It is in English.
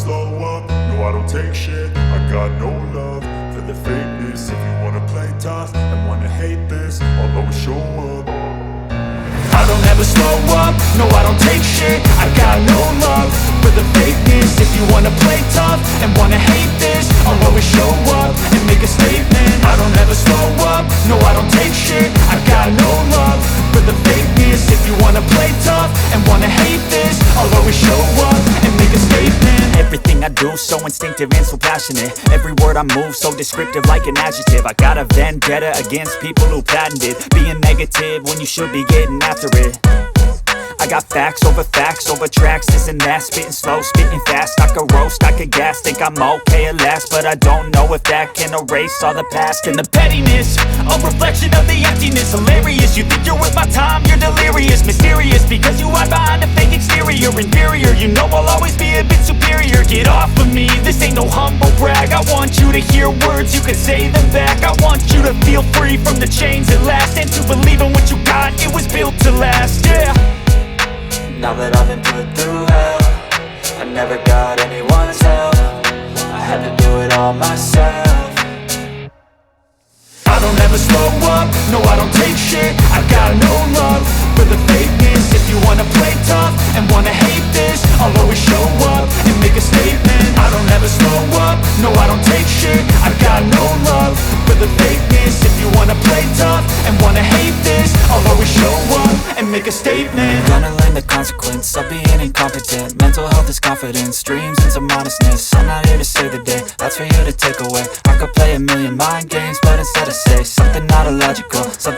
slow up, no I don't take shit. I got no love for the fakeness. If you wanna play tough and wanna hate this, I'll always show up. I don't ever slow up, no I don't take shit. I got no love for the fakeness. If you wanna play tough and wanna hate this, I'll always show up and make a statement. I don't ever slow up, no I don't take shit. I got no love for the fakeness. If you wanna play tough and wanna hate this, I'll always show up and make a statement. Everything I do so instinctive and so passionate. Every word I move so descriptive like an adjective. I got a vendetta against people who patented being negative when you should be getting after it. I got facts over tracks, this and that. Spitting slow, spitting fast, I could roast, I could gas. Think I'm okay at last, but I don't know if that can erase all the past. And the pettiness, a reflection of the emptiness. Hilarious, you think you're worth my time, you're delirious. Mysterious, because you hide behind a fake exterior. Inferior, you know I'll always be a bit superior. Get off of me, this ain't no humble brag. I want you to hear words, you can say them back. I want you to feel free from the chains at last, and to believe in what you got, it was built to last, yeah. Now that I've been put through hell, I never got anyone's help. I had to do it all myself. I don't ever slow up, no I don't take shit. I got no love for the fakeness. If you wanna play tough and wanna hate this, I'll always show up and make a statement. I don't ever slow up, no I don't take shit. I got no love for the fakeness. If you wanna play tough and wanna hate this, I'll always show up and make a statement. Gonna learn the consequence of being incompetent. Mental health is confidence, dreams and some honestness. I'm not here to save the day, that's for you to take away. I could play a million mind games, but instead I say something not illogical, something